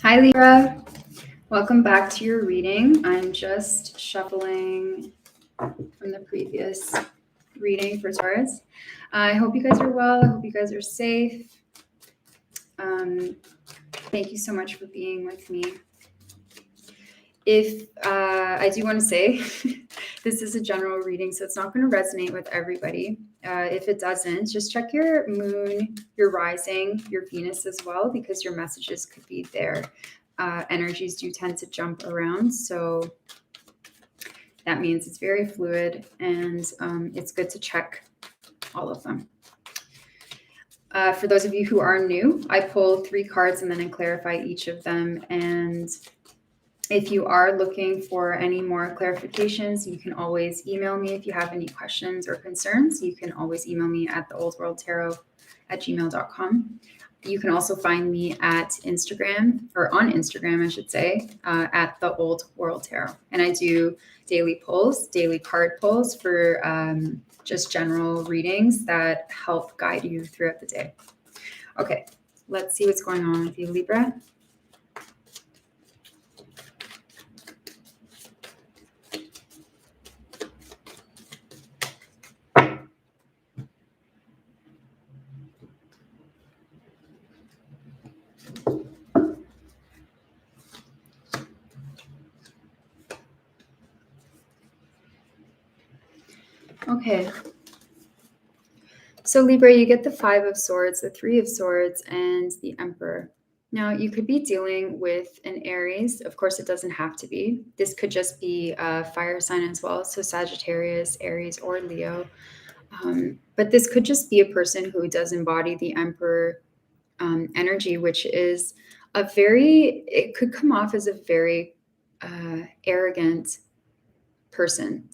Hi, Libra. Welcome back to your reading. I'm just shuffling from the previous reading for Taurus. I hope you guys are well. I hope you guys are safe. Thank you so much for being with me. If I do want to say, this is a general reading, so it's not going to resonate with everybody. If it doesn't, just check your moon, your rising, your Venus as well, because your messages could be there. Energies do tend to jump around, so that means it's very fluid, and it's good to check all of them. For those of you who are new, I pull 3 cards and then I clarify each of them. And if you are looking for any more clarifications, you can always email me if you have any questions or concerns. You can always email me at theoldworldtarot@gmail.com. You can also find me at Instagram, or on Instagram, I should say, at the Old World Tarot. And I do daily pulls, daily card pulls for just general readings that help guide you throughout the day. Okay, let's see what's going on with you, Libra. Okay. So Libra, you get the 5 of Swords, the 3 of Swords, and the Emperor. Now, you could be dealing with an Aries. Of course, it doesn't have to be. This could just be a fire sign as well. So Sagittarius, Aries, or Leo. But this could just be a person who does embody the Emperor energy, which is it could come off as a very arrogant person,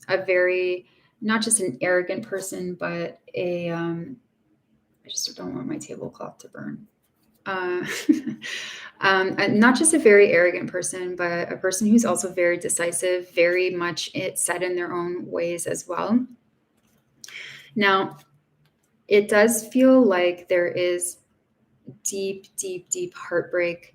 not just an arrogant person, but I just don't want my tablecloth to burn. Not just a very arrogant person, but a person who's also very decisive, very much set in their own ways as well. Now, it does feel like there is deep, deep, deep heartbreak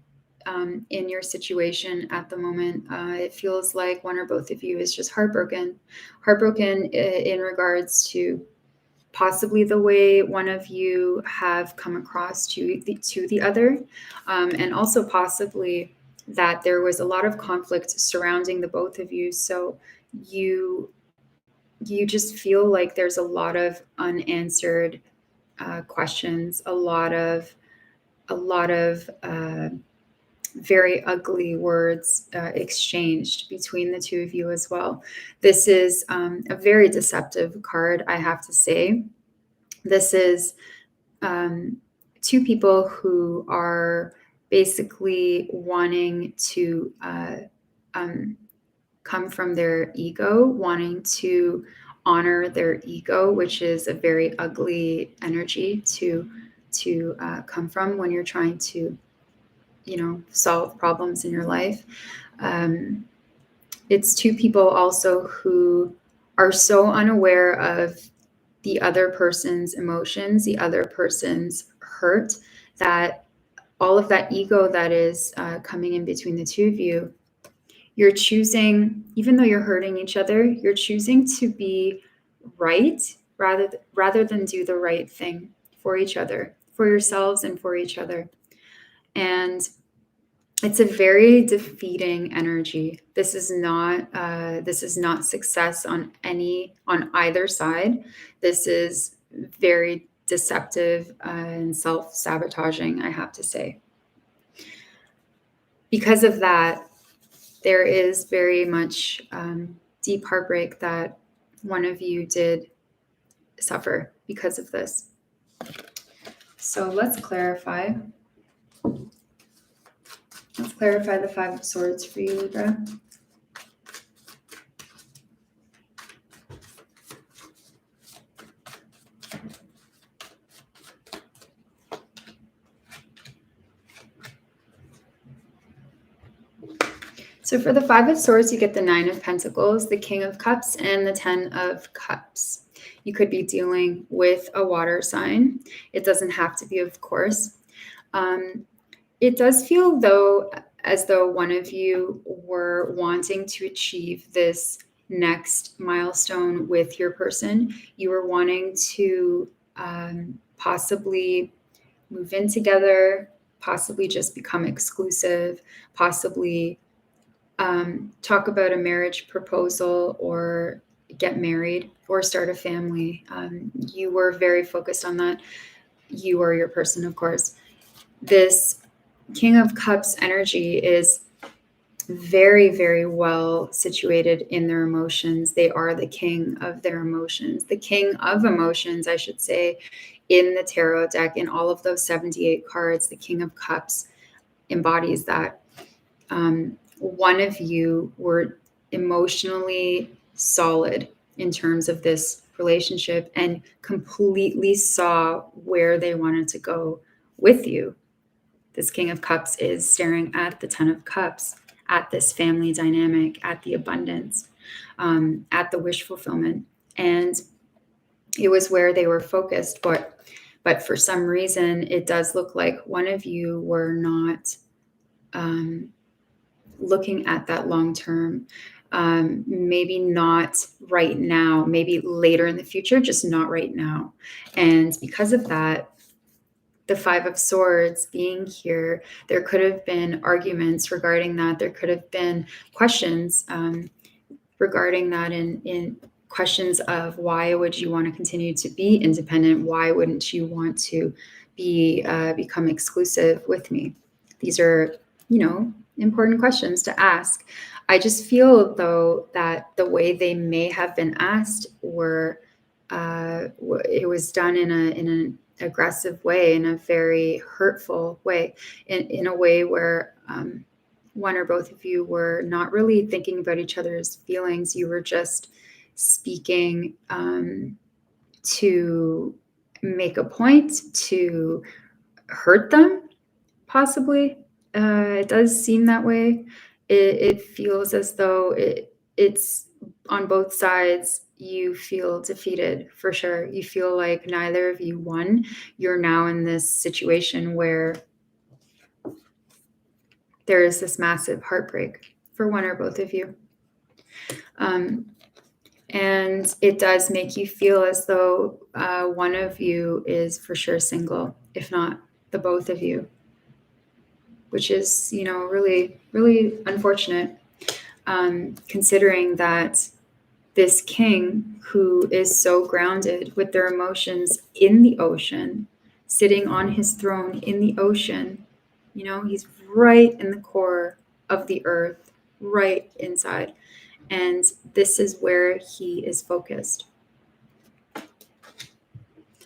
in your situation at the moment. It feels like one or both of you is just heartbroken in regards to possibly the way one of you have come across to the other, and also possibly that there was a lot of conflict surrounding the both of you. So you just feel like there's a lot of unanswered questions, a lot of very ugly words exchanged between the two of you as well. This is a very deceptive card, I have to say. This is 2 people who are basically wanting to come from their ego, wanting to honor their ego, which is a very ugly energy to come from when you're trying to solve problems in your life. It's 2 people also who are so unaware of the other person's emotions, the other person's hurt, that all of that ego that is coming in between the 2 of you, you're choosing, even though you're hurting each other, you're choosing to be right rather than do the right thing for each other, for yourselves and for each other. And it's a very defeating energy. This is not success on either side. This is very deceptive and self-sabotaging, I have to say. Because of that, there is very much deep heartbreak that one of you did suffer because of this. So let's clarify. Let's clarify the 5 of Swords for you, Libra. So for the 5 of Swords, you get the 9 of Pentacles, the King of Cups, and the 10 of Cups. You could be dealing with a water sign. It doesn't have to be, of course. It does feel, though, as though one of you were wanting to achieve this next milestone with your person. You were wanting to possibly move in together, possibly just become exclusive, possibly talk about a marriage proposal or get married or start a family. You were very focused on that. You or your person, of course. This King of Cups energy is very, very well situated in their emotions. They are the king of their emotions, the king of emotions, I should say, in the tarot deck. In all of those 78 cards, the King of Cups embodies that. One of you were emotionally solid in terms of this relationship and completely saw where they wanted to go with you. This King of Cups is staring at the Ten of Cups, at this family dynamic, at the abundance, at the wish fulfillment. And it was where they were focused. But for some reason, it does look like one of you were not looking at that long term. Maybe not right now, maybe later in the future, just not right now. And because of that, the Five of Swords being here, there could have been arguments regarding that. There could have been questions regarding that, in questions of why would you want to continue to be independent? Why wouldn't you want to become exclusive with me? These are, important questions to ask. I just feel, though, that the way they may have been asked it was done in an aggressive way, in a very hurtful way, in a way where one or both of you were not really thinking about each other's feelings. You were just speaking to make a point, to hurt them, possibly. It does seem that way. It feels as though it's on both sides. You feel defeated, for sure. You feel like neither of you won. You're now in this situation where there is this massive heartbreak for one or both of you. And it does make you feel as though one of you is for sure single, if not the both of you, which is, really, really unfortunate, considering that this king, who is so grounded with their emotions in the ocean, sitting on his throne in the ocean, he's right in the core of the earth, right inside. And this is where he is focused.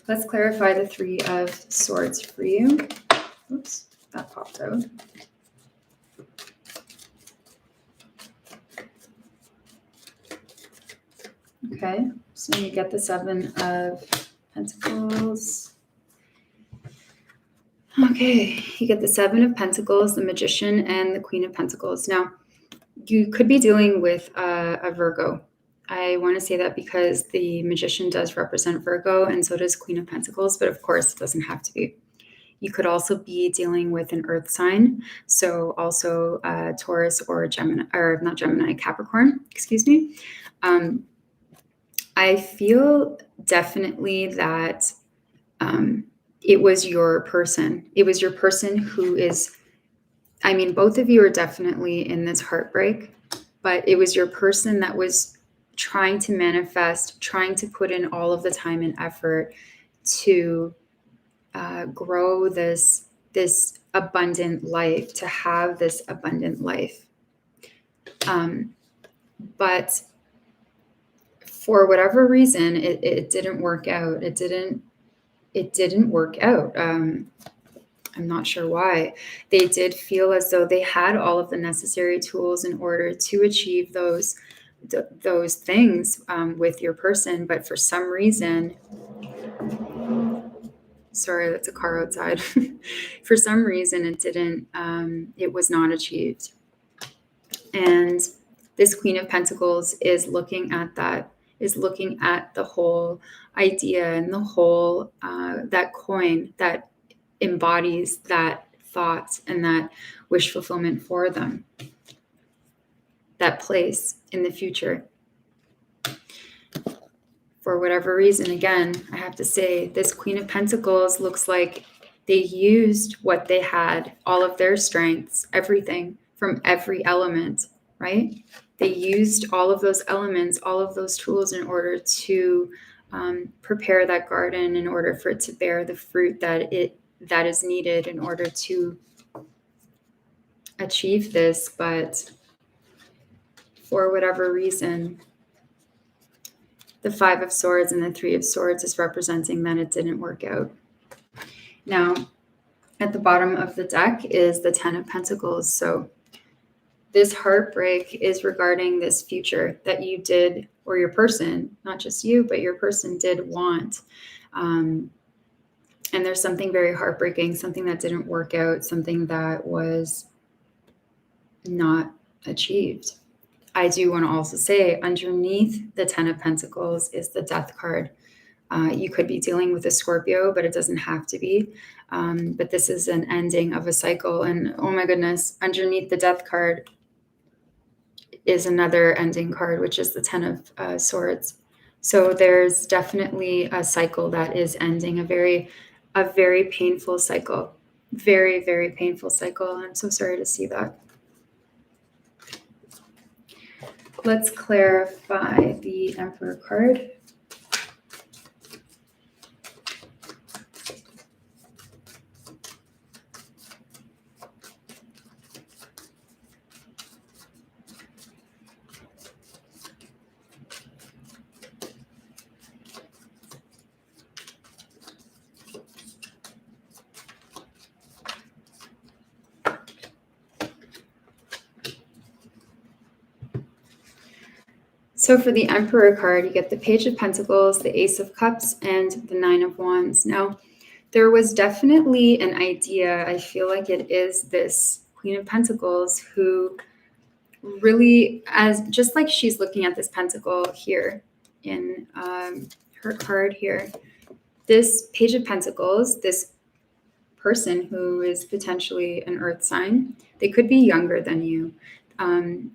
Let's clarify the Three of Swords for you. Oops, that popped out. Okay, so you get the Seven of Pentacles. Okay, you get the Seven of Pentacles, the Magician, and the Queen of Pentacles. Now, you could be dealing with a Virgo. I want to say that because the Magician does represent Virgo, and so does Queen of Pentacles, but of course it doesn't have to be. You could also be dealing with an earth sign, so also Taurus or Gemini, or not Gemini, Capricorn, excuse me. I feel definitely that it was your person. It was your person who is, both of you are definitely in this heartbreak, but it was your person that was trying to manifest, trying to put in all of the time and effort to grow this abundant life, to have this abundant life. But for whatever reason, it didn't work out. It didn't work out. I'm not sure why. They did feel as though they had all of the necessary tools in order to achieve those things with your person, but for some reason, sorry, that's a car outside. For some reason, it was not achieved. And this Queen of Pentacles is looking at that, is looking at the whole idea and the whole, that coin that embodies that thought and that wish fulfillment for them, that place in the future. For whatever reason, again, I have to say, this Queen of Pentacles looks like they used what they had, all of their strengths, everything from every element, right? They used all of those elements, all of those tools in order to prepare that garden, in order for it to bear the fruit that is needed in order to achieve this. But for whatever reason, the Five of Swords and the Three of Swords is representing that it didn't work out. Now, at the bottom of the deck is the Ten of Pentacles. So this heartbreak is regarding this future that you did, or your person, not just you, but your person did want. And there's something very heartbreaking, something that didn't work out, something that was not achieved. I do want to also say, underneath the Ten of Pentacles is the Death card. You could be dealing with a Scorpio, but it doesn't have to be. But this is an ending of a cycle. And oh my goodness, underneath the Death card is another ending card, which is the Ten of Swords. So there's definitely a cycle that is ending, a very painful cycle. Very, very painful cycle. I'm so sorry to see that. Let's clarify the Emperor card. So for the Emperor card, you get the Page of Pentacles, the Ace of Cups, and the Nine of Wands. Now, there was definitely an idea, I feel like it is this Queen of Pentacles who really, as just like she's looking at this pentacle here in her card here, this Page of Pentacles, this person who is potentially an earth sign, they could be younger than you.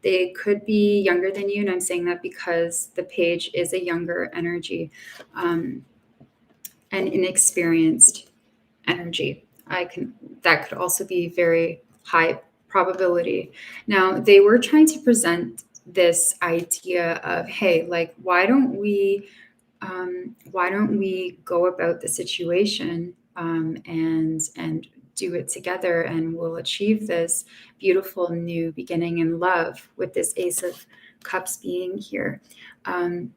They could be younger than you, and I'm saying that because the page is a younger energy, an inexperienced energy. That could also be very high probability. Now, they were trying to present this idea of, hey, like, why don't we go about the situation and do it together, and we'll achieve this beautiful new beginning in love, with this Ace of Cups being here. And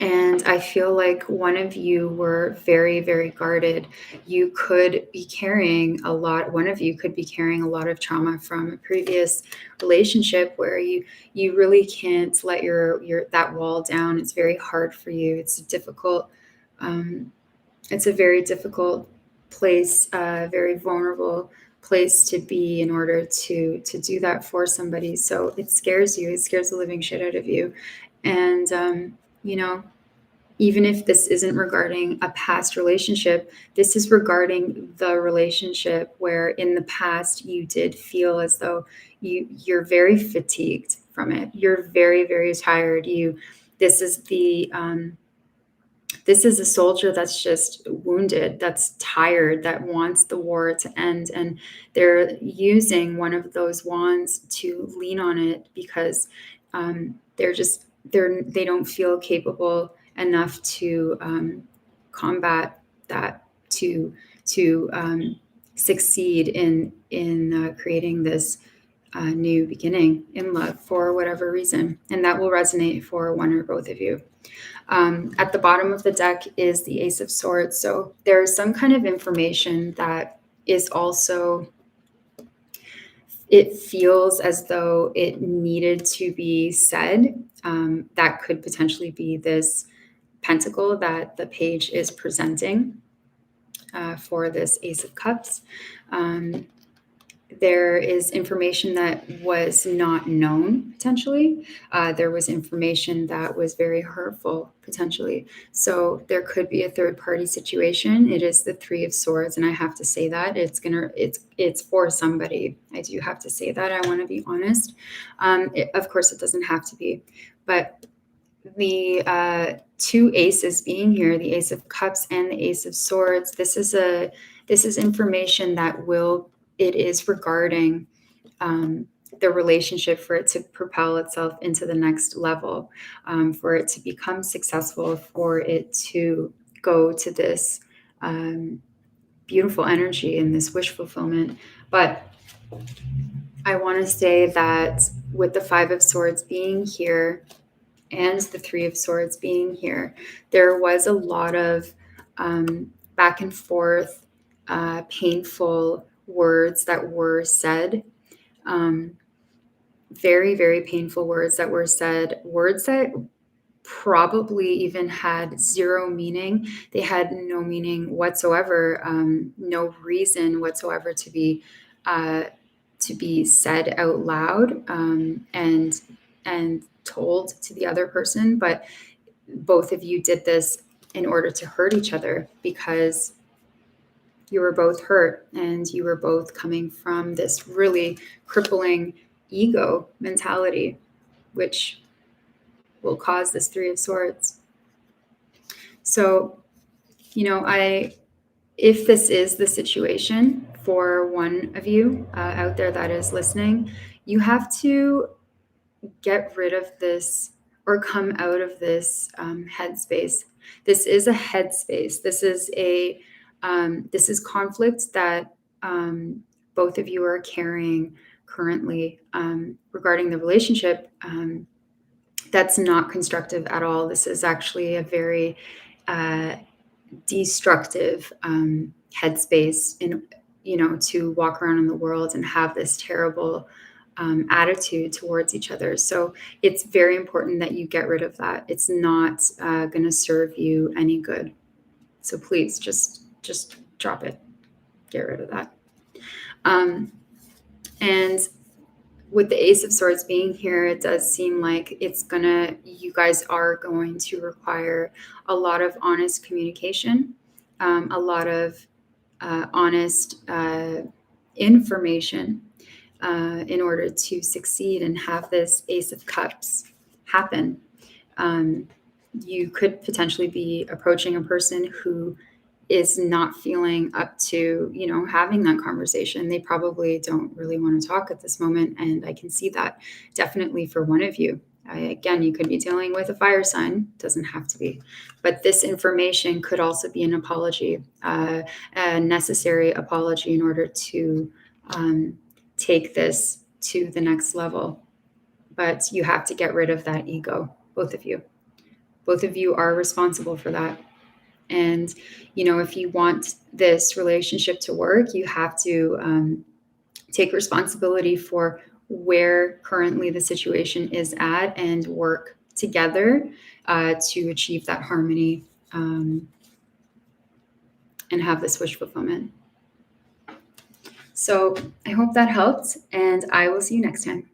I feel like one of you were very, very guarded. You could be carrying one of you could be carrying a lot of trauma from a previous relationship where you really can't let your that wall down. It's very hard for you. It's difficult. It's a very difficult place, a very vulnerable place to be in order to do that for somebody. So it scares you. It scares the living shit out of you. And, even if this isn't regarding a past relationship, this is regarding the relationship where in the past you did feel as though you're very fatigued from it. You're very, very tired. This is a soldier that's just wounded, that's tired, that wants the war to end. And they're using one of those wands to lean on it because they don't feel capable enough to combat that, to succeed in creating this new beginning in love for whatever reason. And that will resonate for one or both of you. At the bottom of the deck is the Ace of Swords. So there's some kind of information that is also, it feels as though it needed to be said. That could potentially be this pentacle that the page is presenting for this Ace of Cups. there is information that was not known, potentially. There was information that was very hurtful, potentially. So there could be a third-party situation. It is the Three of Swords, and I have to say that it's for somebody. I do have to say that. I want to be honest. Of course, it doesn't have to be, but the two aces being here, the Ace of Cups and the Ace of Swords, this is information that it is regarding the relationship, for it to propel itself into the next level, for it to become successful, for it to go to this beautiful energy and this wish fulfillment. But I want to say that with the Five of Swords being here and the Three of Swords being here, there was a lot of back and forth, painful words that were said. Very, very painful words that were said, words that probably even had zero meaning. They had no meaning whatsoever, no reason whatsoever to be said out loud, and told to the other person. But both of you did this in order to hurt each other, because you were both hurt and you were both coming from this really crippling ego mentality, which will cause this Three of Swords. So, if this is the situation for one of you out there that is listening, you have to get rid of this or come out of this headspace. This is a headspace. This is conflict that both of you are carrying currently regarding the relationship. That's not constructive at all. This is actually a very destructive headspace, to walk around in the world and have this terrible attitude towards each other. So it's very important that you get rid of that. It's not going to serve you any good. So please just drop it. Get rid of that. And with the Ace of Swords being here, it does seem like you guys are going to require a lot of honest communication, a lot of honest information in order to succeed and have this Ace of Cups happen. You could potentially be approaching a person who is not feeling up to, having that conversation. They probably don't really want to talk at this moment. And I can see that definitely for one of you. Again, you could be dealing with a fire sign. Doesn't have to be. But this information could also be an apology, a necessary apology in order to take this to the next level. But you have to get rid of that ego, both of you. Both of you are responsible for that. And, if you want this relationship to work, you have to take responsibility for where currently the situation is at and work together to achieve that harmony and have this wish fulfillment. So I hope that helped, and I will see you next time.